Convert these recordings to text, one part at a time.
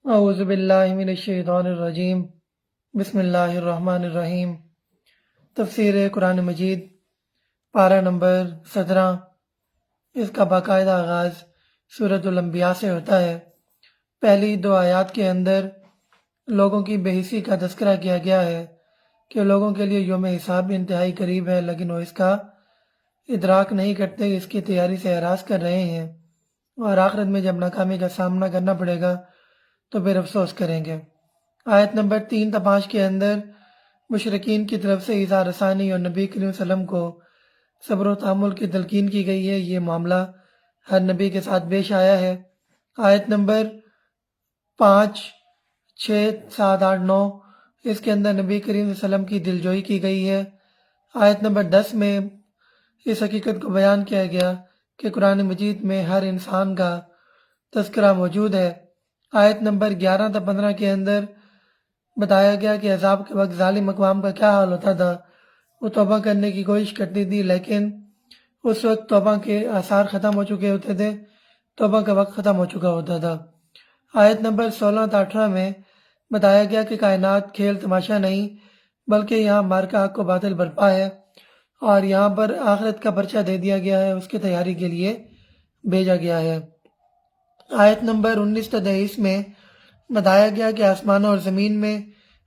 اعوذ باللہ من الشیطان الرجیم بسم اللہ الرحمن الرحیم۔ تفسیر قرآن مجید پارہ نمبر 17۔ اس کا باقاعدہ آغاز سورۃ الانبیاء سے ہوتا ہے۔ پہلی دو آیات کے اندر لوگوں کی بے حسی کا تذکرہ کیا گیا ہے کہ لوگوں کے لیے یوم حساب انتہائی قریب ہے، لیکن وہ اس کا ادراک نہیں کرتے، اس کی تیاری سے اعراض کر رہے ہیں، اور آخرت میں جب ناکامی کا سامنا کرنا پڑے گا تو پھر افسوس کریں گے۔ آیت نمبر 3 تا 5 کے اندر مشرکین کی طرف سے اظہار ثانی اور نبی کریم صلی اللہ علیہ وسلم کو صبر و تحمل کی تلقین کی گئی ہے۔ یہ معاملہ ہر نبی کے ساتھ پیش آیا ہے۔ آیت نمبر 5، 6، 7، 8، 9 اس کے اندر نبی کریم صلی اللہ علیہ وسلم کی دلجوئی کی گئی ہے۔ آیت نمبر 10 میں اس حقیقت کو بیان کیا گیا کہ قرآن مجید میں ہر انسان کا تذکرہ موجود ہے۔ آیت نمبر 11 تا 15 کے اندر بتایا گیا کہ عذاب کے وقت ظالم اقوام کا کیا حال ہوتا تھا۔ وہ توبہ کرنے کی کوشش کرتی تھی، لیکن اس وقت توبہ کے آثار ختم ہو چکے ہوتے تھے، توبہ کا وقت ختم ہو چکا ہوتا تھا۔ آیت نمبر 16 تا 18 میں بتایا گیا کہ کائنات کھیل تماشا نہیں، بلکہ یہاں مارکا حق و باطل برپا ہے، اور یہاں پر آخرت کا پرچہ دے دیا گیا ہے، اس کی تیاری کے لیے بھیجا گیا ہے۔ آیت نمبر 19 تا 23 میں بتایا گیا کہ آسمانوں اور زمین میں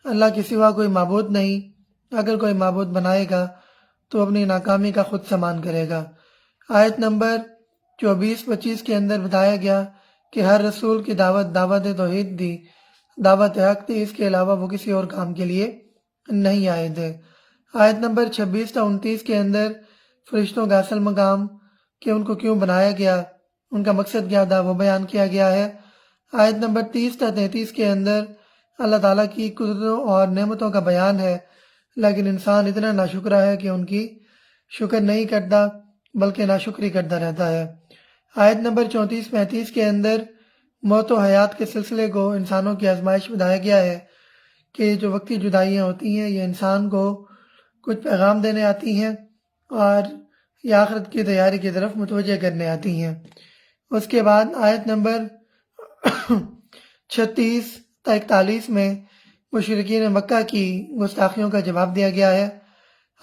اللہ کے سوا کوئی معبود نہیں، اگر کوئی معبود بنائے گا تو اپنی ناکامی کا خود سامان کرے گا۔ آیت نمبر 24-25 کے اندر بتایا گیا کہ ہر رسول کی دعوت توحید دی، دعوت حق تھی، اس کے علاوہ وہ کسی اور کام کے لیے نہیں آئے تھے۔ آیت نمبر 26 تا 29 کے اندر فرشتوں کا اصل مقام کہ ان کو کیوں بنایا گیا، ان کا مقصد کیا تھا، وہ بیان کیا گیا ہے۔ آیت نمبر 30 تا 33 کے اندر اللہ تعالیٰ کی قدرتوں اور نعمتوں کا بیان ہے، لیکن انسان اتنا ناشکرا ہے کہ ان کی شکر نہیں کرتا بلکہ ناشکری کرتا رہتا ہے۔ آیت نمبر 34-35 کے اندر موت و حیات کے سلسلے کو انسانوں کی آزمائش بتایا گیا ہے کہ جو وقتی جدائیاں ہوتی ہیں یہ انسان کو کچھ پیغام دینے آتی ہیں اور یہ آخرت کی تیاری کی طرف متوجہ کرنے آتی ہیں۔ اس کے بعد آیت نمبر 36 تا 41 میں مشرکین مکہ کی گستاخیوں کا جواب دیا گیا ہے۔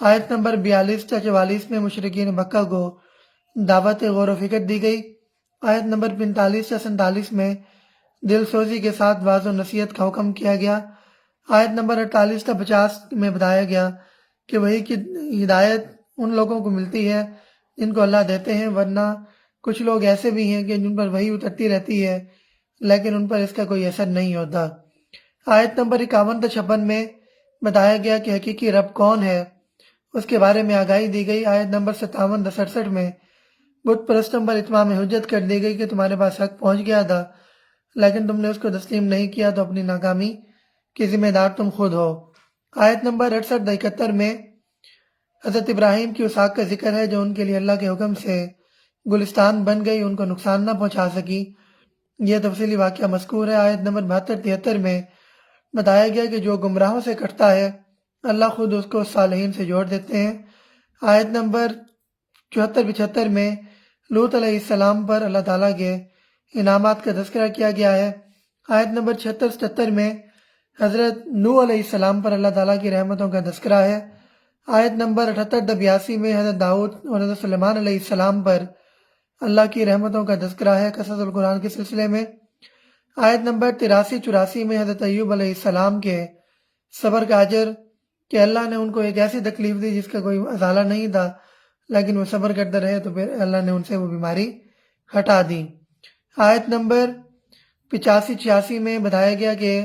آیت نمبر 42 تا 44 میں مشرکین مکہ کو دعوت غور و فکر دی گئی۔ آیت نمبر 45 تا 47 میں دل سوزی کے ساتھ واعظ و نصیحت کا حکم کیا گیا۔ آیت نمبر 48 تا 50 میں بتایا گیا کہ وحی کی ہدایت ان لوگوں کو ملتی ہے جن کو اللہ دیتے ہیں، ورنہ کچھ لوگ ایسے بھی ہیں کہ جن پر وحی اترتی رہتی ہے لیکن ان پر اس کا کوئی اثر نہیں ہوتا۔ آیت نمبر 51 تا 56 میں بتایا گیا کہ حقیقی رب کون ہے، اس کے بارے میں آگاہی دی گئی۔ آیت نمبر 57 تا 67 میں بت پرستوں پر اتمام حجت کر دی گئی کہ تمہارے پاس حق پہنچ گیا تھا لیکن تم نے اس کو تسلیم نہیں کیا، تو اپنی ناکامی کی ذمہ دار تم خود ہو۔ آیت نمبر 68 تا 71 میں حضرت ابراہیم کی اسحاق کا ذکر ہے جو ان کے لیے اللہ کے حکم سے گلستان بن گئی، ان کو نقصان نہ پہنچا سکی۔ یہ تفصیلی واقعہ مذکور ہے۔ آیت نمبر 72-73 میں بتایا گیا کہ جو گمراہوں سے کٹتا ہے اللہ خود اس کو صالحین سے جوڑ دیتے ہیں۔ آیت نمبر 74-75 میں لوط علیہ السلام پر اللہ تعالیٰ کے انعامات کا تذکرہ کیا گیا ہے۔ آیت نمبر 76-77 میں حضرت نوح علیہ السلام پر اللہ تعالیٰ کی رحمتوں کا تذکرہ ہے۔ آیت نمبر 78-82 میں حضرت داؤد اور حضرت سلیمان علیہ السلام پر اللہ کی رحمتوں کا تذکرہ ہے قصص القرآن کے سلسلے میں۔ آیت نمبر 83-84 میں حضرت ایوب علیہ السلام کے صبر کا اجر کہ اللہ نے ان کو ایک ایسی تکلیف دی جس کا کوئی ازالہ نہیں تھا، لیکن وہ صبر کرتے رہے تو پھر اللہ نے ان سے وہ بیماری ہٹا دی۔ آیت نمبر 85-86 میں بتایا گیا کہ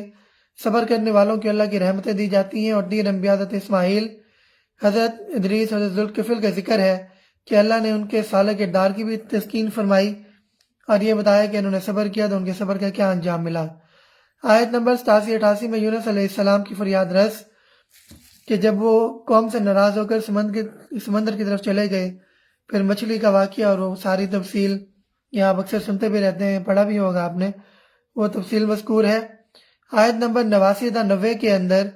صبر کرنے والوں کی اللہ کی رحمتیں دی جاتی ہیں، اور 3 انبیاء حضرت اسماعیل، حضرت ادریس، حضرت ذوالکفل کا ذکر ہے کہ اللہ نے ان کے صالح کردار کی بھی تسکین فرمائی، اور یہ بتایا کہ انہوں نے صبر کیا تو ان کے صبر کا کیا انجام ملا۔ آیت نمبر 87-88 میں یونس علیہ السلام کی فریاد رس کہ جب وہ قوم سے ناراض ہو کر سمندر کی طرف چلے گئے، پھر مچھلی کا واقعہ اور وہ ساری تفصیل یہاں آپ اکثر سنتے بھی رہتے ہیں، پڑھا بھی ہوگا آپ نے، وہ تفصیل مذکور ہے۔ آیت نمبر 89-90 کے اندر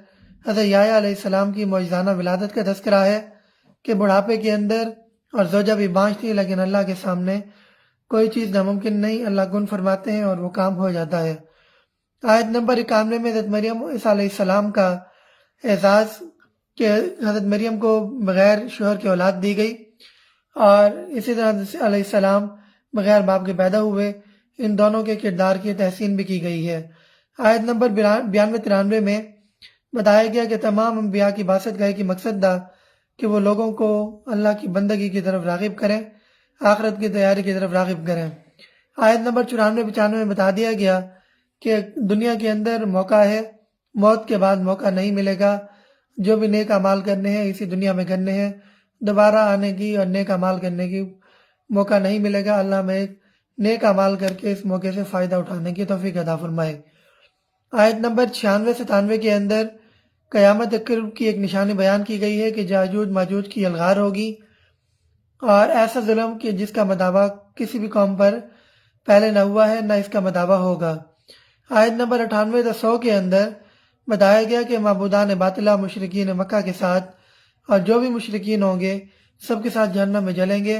حضرت یحییٰ علیہ السلام کی معجزانہ ولادت کا تذکرہ ہے کہ بڑھاپے کے اندر اور زوجہ بھی بانج تھی، لیکن اللہ کے سامنے کوئی چیز ناممکن نہیں، اللہ کن فرماتے ہیں اور وہ کام ہو جاتا ہے۔ آیت نمبر 91 میں حضرت مریم علیہ السلام کا اعزاز کہ حضرت مریم کو بغیر شوہر کی اولاد دی گئی، اور اسی طرح حضرت علیہ السلام بغیر باپ کے پیدا ہوئے، ان دونوں کے کردار کی تحسین بھی کی گئی ہے۔ آیت نمبر 92-93 میں بتایا گیا کہ تمام انبیاء کی بعثت کا ایک ہی مقصد تھا کہ وہ لوگوں کو اللہ کی بندگی کی طرف راغب کریں، آخرت کی تیاری کی طرف راغب کریں۔ آیت نمبر 94-95 میں بتا دیا گیا کہ دنیا کے اندر موقع ہے، موت کے بعد موقع نہیں ملے گا، جو بھی نیک اعمال کرنے ہیں اسی دنیا میں کرنے ہیں، دوبارہ آنے کی اور نیک اعمال کرنے کی موقع نہیں ملے گا۔ اللہ میں نیک اعمال کر کے اس موقع سے فائدہ اٹھانے کی توفیق عطا فرمائے۔ آیت نمبر 96-97 کے اندر قیامت قرب کی ایک نشانی بیان کی گئی ہے کہ یاجوج ماجوج کی الغار ہوگی، اور ایسا ظلم کہ جس کا مداوع کسی بھی قوم پر پہلے نہ ہوا ہے، نہ اس کا مداوع ہوگا۔ آیت نمبر 98-100 کے اندر بتایا گیا کہ معبودان باطلہ مشرکین مکہ کے ساتھ اور جو بھی مشرکین ہوں گے سب کے ساتھ جہنم میں جلیں گے،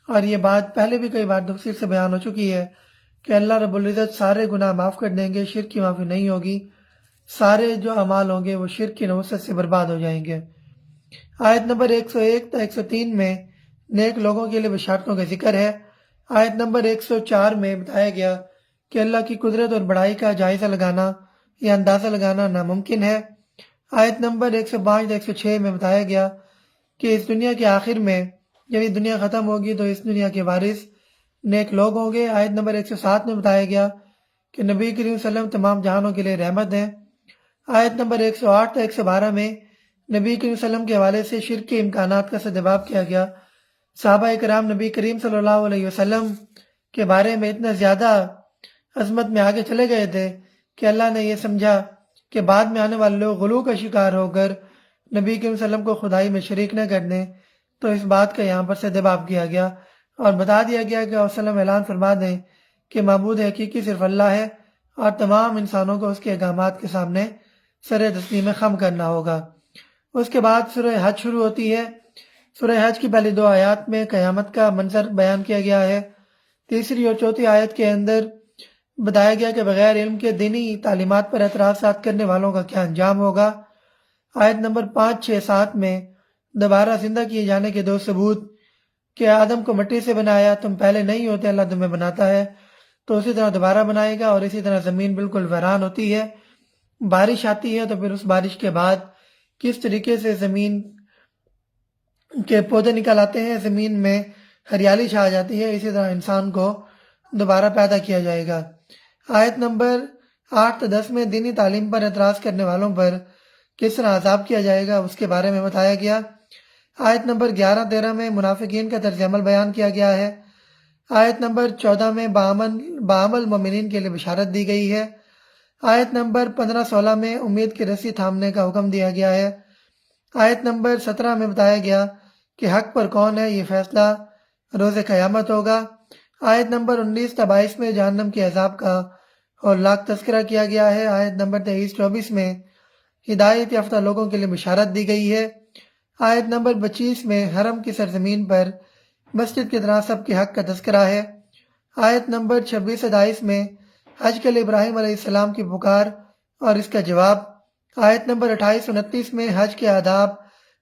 اور یہ بات پہلے بھی کئی بار تفصیل سے بیان ہو چکی ہے کہ اللہ رب العزت سارے گناہ معاف کر دیں گے، شرک کی معافی نہیں ہوگی، سارے جو اعمال ہوں گے وہ شرک کی نوست سے برباد ہو جائیں گے۔ آیت نمبر 101-103 میں نیک لوگوں کے لیے بشارتوں کا ذکر ہے۔ آیت نمبر 104 میں بتایا گیا کہ اللہ کی قدرت اور بڑائی کا جائزہ لگانا یا اندازہ لگانا ناممکن ہے۔ آیت نمبر 105-106 میں بتایا گیا کہ اس دنیا کے آخر میں جب یہ دنیا ختم ہوگی تو اس دنیا کے وارث نیک لوگ ہوں گے۔ آیت نمبر 107 میں بتایا گیا کہ نبی کریم صلی اللہ علیہ وسلم تمام جہانوں کے لیے رحمت ہیں۔ آیت نمبر 108-112 میں نبی کریم صلی اللہ علیہ وسلم کے حوالے سے شرک کے امکانات کا سدجواب کیا گیا۔ صحابہ کرام نبی کریم صلی اللہ علیہ وسلم کے بارے میں اتنا زیادہ عظمت میں آگے چلے گئے تھے کہ اللہ نے یہ سمجھا کہ بعد میں آنے والے لوگ غلو کا شکار ہو کر نبی کریم صلی اللہ علیہ وسلم کو خدائی میں شریک نہ کر دیں، تو اس بات کا یہاں پر سدجواب کیا گیا اور بتا دیا گیا کہ وسلم اعلان فرما دیں کہ معبود حقیقی صرف اللہ ہے، اور تمام انسانوں کو اس کے احکامات کے سامنے سر تسلیم خم کرنا ہوگا۔ اس کے بعد سورہ حج شروع ہوتی ہے۔ سورہ حج کی پہلی 2 آیات میں قیامت کا منظر بیان کیا گیا ہے۔ تیسری اور چوتھی آیت کے اندر بتایا گیا کہ بغیر علم کے دینی تعلیمات پر اعتراضات کرنے والوں کا کیا انجام ہوگا۔ آیت نمبر 5، 6، 7 میں دوبارہ زندہ کیے جانے کے 2 ثبوت کہ آدم کو مٹی سے بنایا، تم پہلے نہیں ہوتے، اللہ تمہیں بناتا ہے تو اسی طرح دوبارہ بنائے گا، اور اسی طرح زمین بالکل ویران ہوتی ہے، بارش آتی ہے تو پھر اس بارش کے بعد کس طریقے سے زمین کے پودے نکل آتے ہیں، زمین میں ہریالی چھا جاتی ہے، اسی طرح انسان کو دوبارہ پیدا کیا جائے گا۔ آیت نمبر 8-10 میں دینی تعلیم پر اعتراض کرنے والوں پر کس طرح عذاب کیا جائے گا اس کے بارے میں بتایا گیا۔ آیت نمبر 11-13 میں منافقین کا طرز عمل بیان کیا گیا ہے۔ آیت نمبر 14 میں بعمل مومنین کے لیے بشارت دی گئی ہے۔ آیت نمبر 15-16 میں امید کی رسی تھامنے کا حکم دیا گیا ہے۔ آیت نمبر 17 میں بتایا گیا کہ حق پر کون ہے، یہ فیصلہ روز قیامت ہوگا۔ آیت نمبر 19-22 میں جہنم کے عذاب کا ہولناک تذکرہ کیا گیا ہے۔ آیت نمبر 23-24 میں ہدایت یافتہ لوگوں کے لیے بشارت دی گئی ہے۔ آیت نمبر 25 میں حرم کی سرزمین پر مسجد کی طرح سب کے حق کا تذکرہ ہے۔ آیت نمبر 26-28 میں حج کے لیے ابراہیم علیہ السلام کی پکار اور اس کا جواب۔ آیت نمبر 28-29 میں حج کے آداب،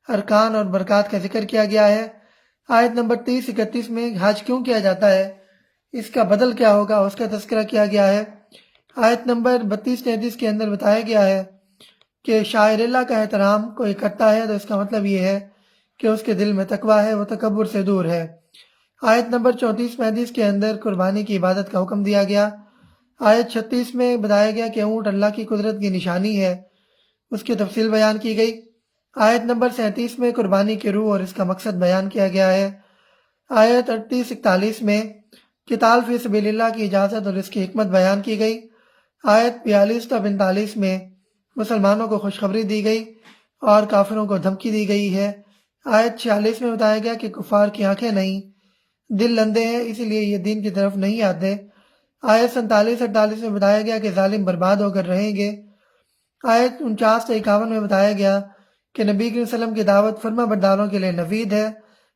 ارکان اور برکات کا ذکر کیا گیا ہے۔ آیت نمبر 30-31 میں حج کیوں کیا جاتا ہے، اس کا بدل کیا ہوگا، اس کا تذکرہ کیا گیا ہے۔ آیت نمبر 32-33 کے اندر بتایا گیا ہے کہ شاعر اللہ کا احترام کوئی کرتا ہے تو اس کا مطلب یہ ہے کہ اس کے دل میں تقویٰ ہے، وہ تکبر سے دور ہے۔ آیت نمبر 34-35 کے اندر قربانی کی عبادت کا حکم دیا گیا۔ آیت 36 میں بتایا گیا کہ اونٹ اللہ کی قدرت کی نشانی ہے، اس کی تفصیل بیان کی گئی۔ آیت نمبر 37 میں قربانی کی روح اور اس کا مقصد بیان کیا گیا ہے۔ آیت 38-41 میں قتال فی سبیل اللہ کی اجازت اور اس کی حکمت بیان کی گئی۔ آیت 42-45 میں مسلمانوں کو خوشخبری دی گئی اور کافروں کو دھمکی دی گئی ہے۔ آیت 46 میں بتایا گیا کہ کفار کی آنکھیں نہیں، دل اندھے ہیں، اسی لیے یہ دین کی طرف نہیں آتے۔ آیت 47-48 میں بتایا گیا کہ ظالم برباد ہو کر رہیں گے۔ آیت 49-51 میں بتایا گیا کہ نبی کریم صلی اللہ علیہ وسلم کی دعوت فرما برداروں کے لیے نوید ہے،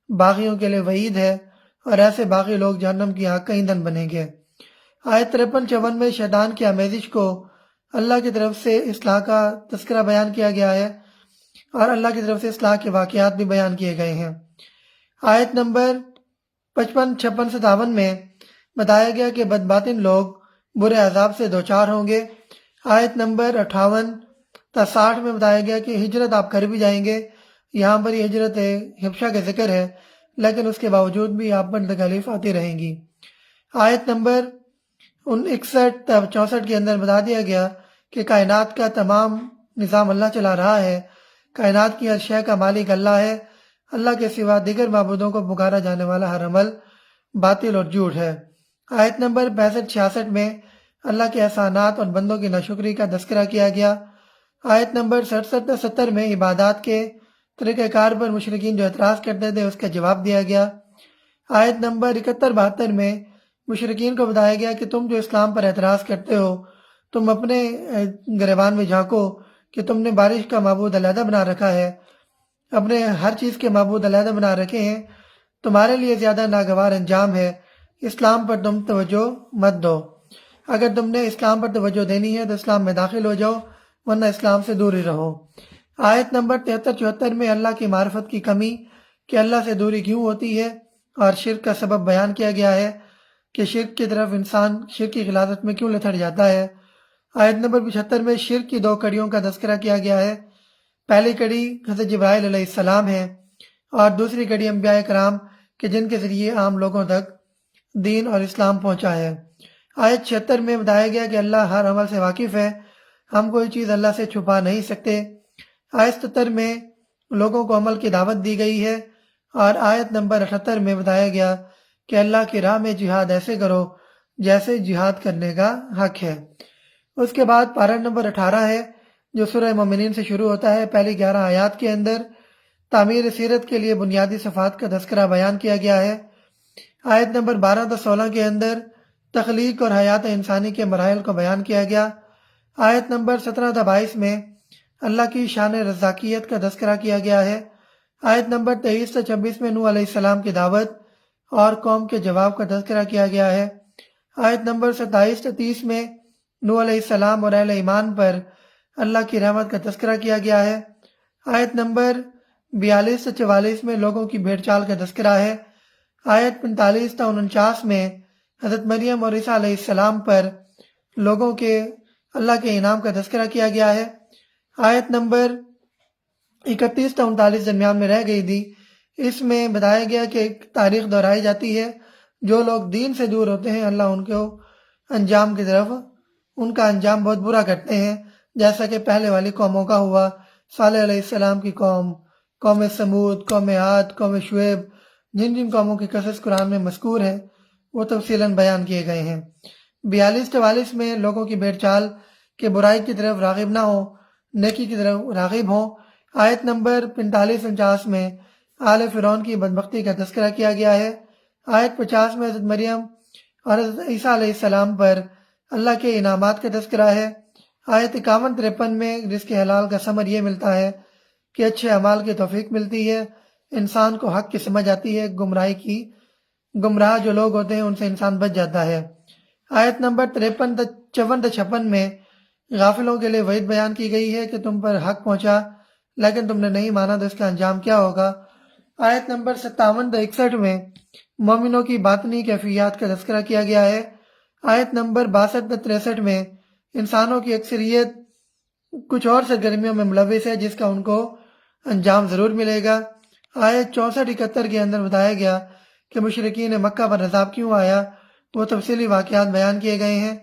باغیوں کے لیے وعید ہے، اور ایسے باغی لوگ جہنم کی آگ کا ایندھن بنیں گے۔ آیت 53-54 میں شیطان کی آمیزش کو اللہ کی طرف سے اصلاح کا تذکرہ بیان کیا گیا ہے اور اللہ کی طرف سے اصلاح کے واقعات بھی بیان کیے گئے ہیں۔ آیت نمبر 55، 56، 57 میں بتایا گیا کہ بدباطن لوگ برے عذاب سے دوچار ہوں گے۔ آیت نمبر 58 تا 60 میں بتایا گیا کہ ہجرت آپ کر بھی جائیں گے۔ یہاں پر یہ ہجرت حبشہ کا ذکر ہے، لیکن اس کے باوجود بھی آپ پر تکالیف آتی رہیں گی۔ آیت نمبر 61 تا 64 کے اندر بتا دیا گیا کہ کائنات کا تمام نظام اللہ چلا رہا ہے، کائنات کی ہر شے کا مالک اللہ ہے، اللہ کے سوا دیگر معبودوں کو پکارا جانے والا ہر عمل باطل اور جھوٹ ہے۔ آیت نمبر 65، 66 میں اللہ کے احسانات اور بندوں کی ناشکری کا تذکرہ کیا گیا۔ آیت نمبر 67 تا 70 میں عبادات کے طریقہ کار پر مشرکین جو اعتراض کرتے تھے اس کا جواب دیا گیا۔ آیت نمبر 71، 72 میں مشرکین کو بتایا گیا کہ تم جو اسلام پر اعتراض کرتے ہو، تم اپنے گریبان میں جھانکو کہ تم نے بارش کا معبود علیحدہ بنا رکھا ہے، اپنے ہر چیز کے معبود علیحدہ بنا رکھے ہیں، تمہارے لیے زیادہ ناگوار انجام ہے، اسلام پر تم توجہ مت دو۔ اگر تم نے اسلام پر توجہ دینی ہے تو اسلام میں داخل ہو جاؤ، ورنہ اسلام سے دور ہی رہو۔ آیت نمبر 73، 74 میں اللہ کی معرفت کی کمی کہ اللہ سے دوری کیوں ہوتی ہے اور شرک کا سبب بیان کیا گیا ہے کہ شرک کی طرف انسان شرک کی غلاظت میں کیوں لتھڑ جاتا ہے۔ آیت نمبر 75 میں شرک کی 2 کڑیوں کا تذکرہ کیا گیا ہے۔ پہلی کڑی حضرت جبرائیل علیہ السلام ہے اور دوسری کڑی انبیاء کرام کہ جن کے ذریعے عام لوگوں تک دین اور اسلام پہنچا ہے۔ آیت 76 میں بتایا گیا کہ اللہ ہر عمل سے واقف ہے، ہم کوئی چیز اللہ سے چھپا نہیں سکتے۔ آیت 77 میں لوگوں کو عمل کی دعوت دی گئی ہے اور آیت نمبر 78 میں بتایا گیا کہ اللہ کی راہ میں جہاد ایسے کرو جیسے جہاد کرنے کا حق ہے۔ اس کے بعد پارہ نمبر 18 ہے جو سورہ مومنین سے شروع ہوتا ہے۔ پہلی 11 آیات کے اندر تعمیر سیرت کے لیے بنیادی صفات کا تذکرہ بیان کیا گیا ہے۔ آیت نمبر 12 تا 16 کے اندر تخلیق اور حیات انسانی کے مراحل کو بیان کیا گیا۔ آیت نمبر 17 تا 22 میں اللہ کی شان رزاقیت کا تذکرہ کیا گیا ہے۔ آیت نمبر 23 تا 26 میں نوح علیہ السلام کی دعوت اور قوم کے جواب کا تذکرہ کیا گیا ہے۔ آیت نمبر 27 تا 30 میں نوح علیہ السلام اور اہل ایمان پر اللہ کی رحمت کا تذکرہ کیا گیا ہے۔ آیت نمبر 42 تا 44 میں لوگوں کی بھیڑ چال کا تذکرہ ہے۔ آیت 45 تا 49 میں حضرت مریم اور عیسیٰ علیہ السلام پر لوگوں کے اللہ کے انعام کا تذکرہ کیا گیا ہے۔ آیت نمبر 31 تا 39 درمیان میں رہ گئی تھی، اس میں بتایا گیا کہ تاریخ دہرائی جاتی ہے، جو لوگ دین سے دور ہوتے ہیں اللہ ان کو انجام کی طرف ان کا انجام بہت برا کرتے ہیں، جیسا کہ پہلے والی قوموں کا ہوا۔ صالح علیہ السلام کی قوم، قوم سمود، قوم عاد، قوم شعیب، جن جن قوموں کے قصص قرآن میں مذکور ہیں وہ تفصیلاً بیان کیے گئے ہیں۔ 42-44 میں لوگوں کی بھیڑ چال کہ برائی کی طرف راغب نہ ہو، نیکی کی طرف راغب ہوں۔ آیت نمبر 45-49 میں آل فرعون کی بدبختی کا تذکرہ کیا گیا ہے۔ آیت 50 میں حضرت مریم اور حضرت عیسیٰ علیہ السلام پر اللہ کے انعامات کا تذکرہ ہے۔ آیت 51-53 میں رزق حلال کا ثمر یہ ملتا ہے کہ اچھے اعمال کی توفیق ملتی ہے، انسان کو حق کی سمجھ آتی ہے، گمراہ جو لوگ ہوتے ہیں ان سے انسان بچ جاتا ہے۔ آیت نمبر 53-54-56 میں غافلوں کے لیے وعید بیان کی گئی ہے کہ تم پر حق پہنچا لیکن تم نے نہیں مانا تو اس کا انجام کیا ہوگا۔ آیت نمبر 57-61 میں مومنوں کی باطنی کیفیات کا تذکرہ کیا گیا ہے۔ آیت نمبر 62-63 میں انسانوں کی اکثریت کچھ اور سرگرمیوں میں ملوث ہے جس کا ان کو انجام ضرور ملے گا۔ آیت 64-71 کے اندر بتایا گیا کہ مشرکین مکہ پر عذاب کیوں آیا، وہ تفصیلی واقعات بیان کیے گئے ہیں۔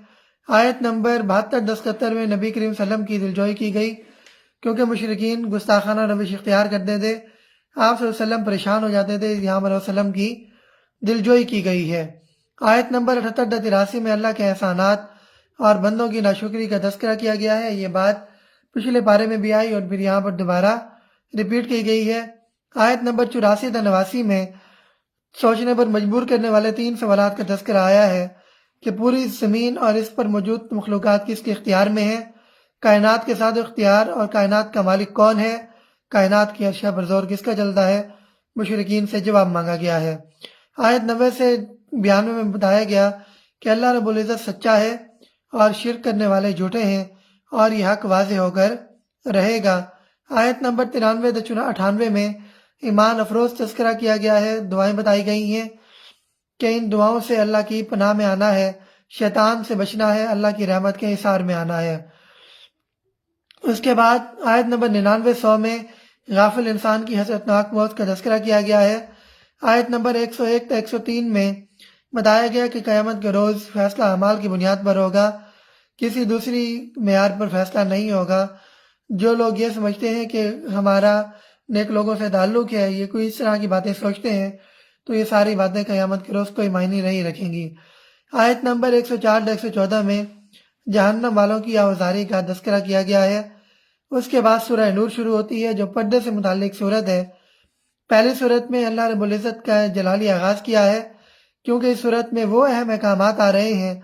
آیت نمبر 72-73 میں نبی کریم صلی اللہ علیہ وسلم کی دلجوئی کی گئی کیونکہ مشرکین گستاخانہ روش اختیار کرتے تھے، آپ صلی اللہ علیہ وسلم پریشان ہو جاتے تھے، یہاں پر وسلم کی دلجوئی کی گئی ہے۔ آیت نمبر 78-83 میں اللہ کے احسانات اور بندوں کی ناشکری کا تذکرہ کیا گیا ہے۔ یہ بات پچھلے پارے میں بھی آئی اور پھر یہاں پر دوبارہ ریپیٹ کی گئی ہے۔ آیت نمبر 84-89 میں سوچنے پر مجبور کرنے والے 3 سوالات کا تذکرہ آیا ہے کہ پوری زمین اور اس پر موجود مخلوقات کس کے اختیار میں ہیں، کائنات کے ساتھ اختیار اور کائنات کا مالک کون ہے، کائنات کی اشیاء پر زور کس کا چلتا ہے۔ مشرکین سے جواب مانگا گیا ہے۔ آیت 90-92 میں بتایا گیا کہ اللہ رب العزت سچا ہے اور شرک کرنے والے جھوٹے ہیں اور یہ حق واضح ہو کر رہے گا۔ آیت نمبر 93 سے 98 میں ایمان افروز تذکرہ کیا گیا ہے، دعائیں بتائی گئی ہیں کہ ان دعاؤں سے اللہ کی پناہ میں آنا ہے، شیطان سے بچنا ہے، اللہ کی رحمت کے حصار میں آنا ہے۔ اس کے بعد آیت نمبر 99 100 میں غافل انسان کی حسرتناک موت کا تذکرہ کیا گیا ہے۔ آیت نمبر 101 تا 103 میں بتایا گیا کہ قیامت کے روز فیصلہ اعمال کی بنیاد پر ہوگا، کسی دوسری معیار پر فیصلہ نہیں ہوگا۔ جو لوگ یہ سمجھتے ہیں کہ ہمارا نیک لوگوں سے تعلق ہے، یہ کوئی اس طرح کی باتیں سوچتے ہیں، تو یہ ساری باتیں قیامت کے روز کوئی معنی نہیں رکھیں گی۔ آیت نمبر 104 تا 114 میں جہنم والوں کی آوازاری کا تذکرہ کیا گیا ہے۔ اس کے بعد سورہ نور شروع ہوتی ہے جو پردے سے متعلق صورت ہے۔ پہلی صورت میں اللہ رب العزت کا جلالی آغاز کیا ہے، کیونکہ اس صورت میں وہ اہم احکامات آ رہے ہیں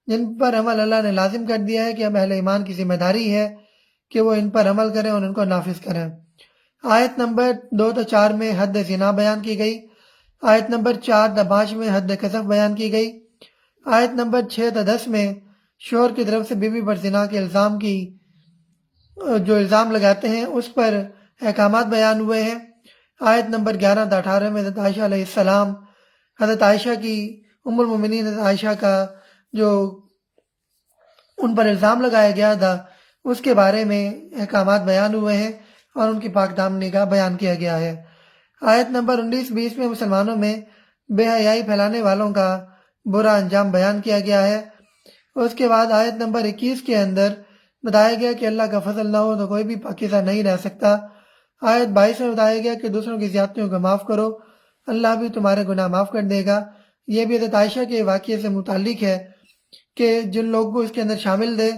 جن پر عمل اللہ نے لازم کر دیا ہے کہ اب اہل ایمان کی ذمہ داری ہے کہ وہ ان پر عمل کریں اور ان کو نافذ کریں۔ آیت نمبر 2 تا 4 میں حد زنا بیان کی گئی۔ آیت نمبر 4 تا 5 میں حد قذف بیان کی گئی۔ آیت نمبر 6 تا 10 میں شوہر کی طرف سے بیوی پر زنا کے الزام کی جو الزام لگاتے ہیں اس پر احکامات بیان ہوئے ہیں۔ آیت نمبر 11 تا 18 میں حضرت عائشہ علیہ السلام، حضرت عائشہ کی ام المومنین حضرت عائشہ کا جو ان پر الزام لگایا گیا تھا اس کے بارے میں احکامات بیان ہوئے ہیں اور ان کی پاک دامنی کا بیان کیا گیا ہے۔ آیت نمبر 19-20 میں مسلمانوں میں بے حیائی پھیلانے والوں کا برا انجام بیان کیا گیا ہے۔ اس کے بعد آیت نمبر 21 کے اندر بتایا گیا کہ اللہ کا فضل نہ ہو تو کوئی بھی پاکیزہ نہیں رہ سکتا۔ آیت 22 میں بتایا گیا کہ دوسروں کی زیادتیوں کو معاف کرو، اللہ بھی تمہارے گناہ معاف کر دے گا۔ یہ بھی حضرت عائشہ کے واقعے سے متعلق ہے کہ جن لوگوں کو اس کے اندر شامل تھے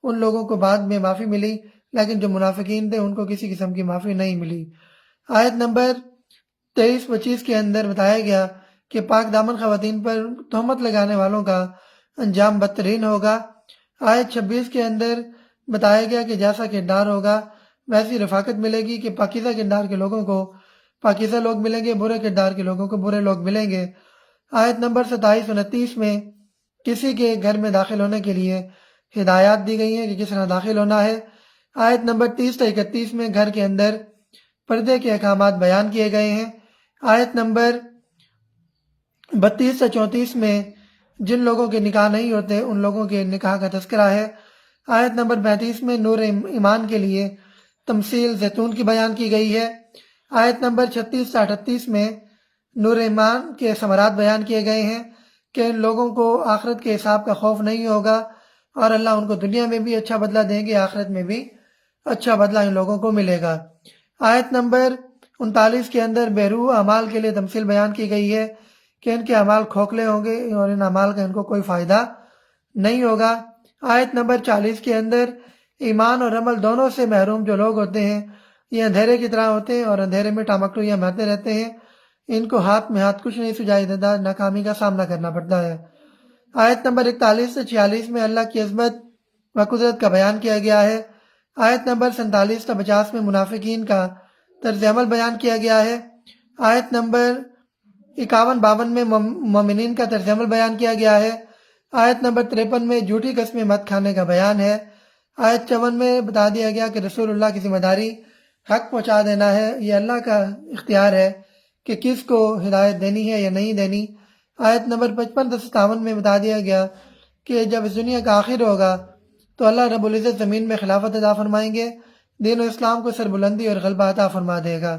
ان لوگوں کو بعد میں معافی ملی، لیکن جو منافقین تھے ان کو کسی قسم کی معافی نہیں ملی۔ آیت نمبر 23-25 کے اندر بتایا گیا کہ پاک دامن خواتین پر تہمت لگانے والوں کا انجام بدترین ہوگا۔ آیت 26 کے اندر بتایا گیا کہ جیسا کردار ہوگا ویسی رفاقت ملے گی کہ پاکیزہ کردار کے لوگوں کو پاکیزہ لوگ ملیں گے، برے کردار کے لوگوں کو برے لوگ ملیں گے۔ آیت نمبر 27-29 میں کسی کے گھر میں داخل ہونے کے لیے ہدایات دی گئی ہیں کہ کس طرح داخل ہونا ہے۔ آیت نمبر 30-31 میں گھر کے اندر پردے کے احکامات بیان کیے گئے ہیں۔ آیت نمبر 32-34 میں جن لوگوں کے نکاح نہیں ہوتے ان لوگوں کے نکاح کا تذکرہ ہے۔ آیت نمبر 35 میں نور ایمان کے لیے تمثیل زیتون کی بیان کی گئی ہے۔ آیت نمبر 36-38 میں نور ایمان کے ثمرات بیان کیے گئے ہیں کہ ان لوگوں کو آخرت کے حساب کا خوف نہیں ہوگا اور اللہ ان کو دنیا میں بھی اچھا بدلہ دیں گے، آخرت میں بھی اچھا بدلہ ان لوگوں کو ملے گا۔ آیت نمبر 39 کے اندر بے روح اعمال کے لیے تمثیل بیان کی گئی ہے کہ ان کے اعمال کھوکھلے ہوں گے اور ان اعمال کا ان کو کوئی فائدہ نہیں ہوگا۔ آیت نمبر 40 کے اندر ایمان اور عمل دونوں سے محروم جو لوگ ہوتے ہیں یہ اندھیرے کی طرح ہوتے ہیں اور اندھیرے میں ٹامکٹویاں مارتے رہتے ہیں، ان کو ہاتھ میں ہاتھ کچھ نہیں سجائی دیتا، ناکامی کا سامنا کرنا پڑتا ہے۔ آیت نمبر 41-46 میں اللہ کی عظمت و قدرت کا بیان کیا گیا ہے۔ آیت نمبر 47-50 میں منافقین کا طرز عمل بیان کیا گیا ہے۔ آیت نمبر 51-52 میں مومنین کا طرز عمل بیان کیا گیا ہے۔ آیت نمبر 53 میں جھوٹی قسمیں مت کھانے کا بیان ہے۔ آیت 54 میں بتا دیا گیا کہ رسول اللہ کی ذمہ داری حق پہنچا دینا ہے، یہ اللہ کا اختیار ہے کہ کس کو ہدایت دینی ہے یا نہیں دینی۔ آیت نمبر 55-57 میں بتا دیا گیا کہ جب اس دنیا کا آخر ہوگا تو اللہ رب العزت زمین میں خلافت عطا فرمائیں گے، دین و اسلام کو سربلندی اور غلبہ عطا فرما دے گا۔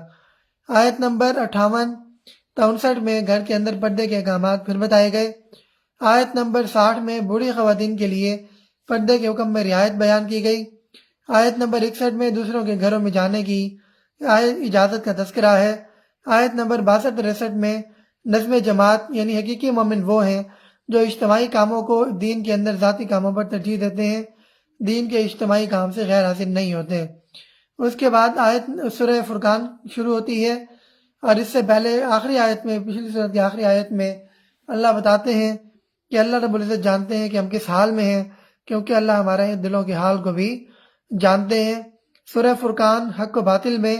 آیت نمبر 58-59 میں گھر کے اندر پردے کے احکامات پھر بتائے گئے۔ آیت نمبر 60 میں بوڑھی خواتین کے لیے پردے کے حکم میں رعایت بیان کی گئی۔ آیت نمبر 61 میں دوسروں کے گھروں میں جانے کی اجازت کا تذکرہ ہے۔ آیت نمبر 62-63 میں نظم جماعت یعنی حقیقی مومن وہ ہیں جو اجتماعی کاموں کو دین کے اندر ذاتی کاموں پر ترجیح دیتے ہیں، دین کے اجتماعی کام سے غیر حاصل نہیں ہوتے۔ اس کے بعد آیت سورہ فرقان شروع ہوتی ہے اور اس سے پہلے آخری آیت میں، پچھلی سورت کی آخری آیت میں اللہ بتاتے ہیں کہ اللہ رب العزت جانتے ہیں کہ ہم کس حال میں ہیں، کیونکہ اللہ ہمارے دلوں کے حال کو بھی جانتے ہیں۔ سورہ فرقان حق و باطل میں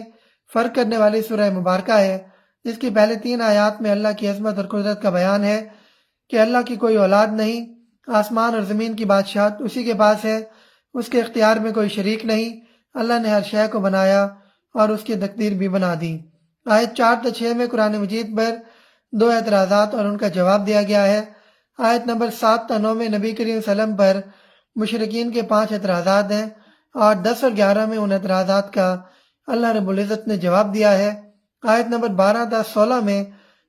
فرق کرنے والی سورہ مبارکہ ہے، جس کی پہلے 3 آیات میں اللہ کی عظمت اور قدرت کا بیان ہے کہ اللہ کی کوئی اولاد نہیں، آسمان اور زمین کی بادشاہت اسی کے پاس ہے، اس کے اختیار میں کوئی شریک نہیں، اللہ نے ہر شے کو بنایا اور اس کی تقدیر بھی بنا دی۔ آیت 4 تا 6 میں قرآن مجید پر 2 اعتراضات اور ان کا جواب دیا گیا ہے۔ آیت نمبر 7 تا 9 میں نبی کریم صلی اللہ علیہ وسلم پر مشرکین کے 5 اعتراضات ہیں، اور 10 اور 11 میں ان اعتراضات کا اللہ رب العزت نے جواب دیا ہے۔ آیت نمبر 12 تا 16 میں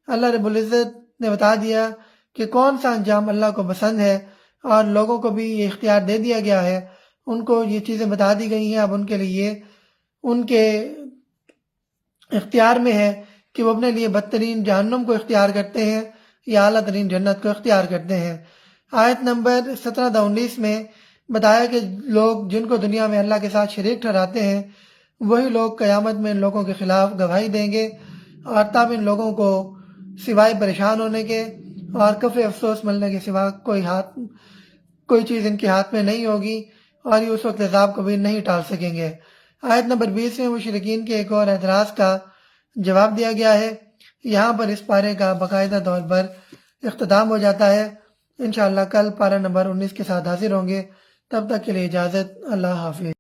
اللہ رب العزت نے بتا دیا کہ کون سا انجام اللہ کو پسند ہے، اور لوگوں کو بھی یہ اختیار دے دیا گیا ہے، ان کو یہ چیزیں بتا دی گئی ہیں۔ اب ان کے لیے ان کے اختیار میں ہے کہ وہ اپنے لیے بدترین جہنم کو اختیار کرتے ہیں یا اعلیٰ ترین جنت کو اختیار کرتے ہیں۔ آیت نمبر 17 تا 19 میں بتایا کہ لوگ جن کو دنیا میں اللہ کے ساتھ شریک ٹھہراتے ہیں وہی لوگ قیامت میں ان لوگوں کے خلاف گواہی دیں گے، اور تب ان لوگوں کو سوائے پریشان ہونے کے اور کف افسوس ملنے کے سوا کوئی چیز ان کے ہاتھ میں نہیں ہوگی، اور یہ اس وقت عذاب کو بھی نہیں ٹال سکیں گے۔ آیت نمبر 20 میں مشرکین کے ایک اور اعتراض کا جواب دیا گیا ہے۔ یہاں پر اس پارے کا باقاعدہ طور پر اختتام ہو جاتا ہے۔ انشاءاللہ کل پارہ نمبر 19 کے ساتھ حاضر ہوں گے، تب تک کے لیے اجازت، اللہ حافظ۔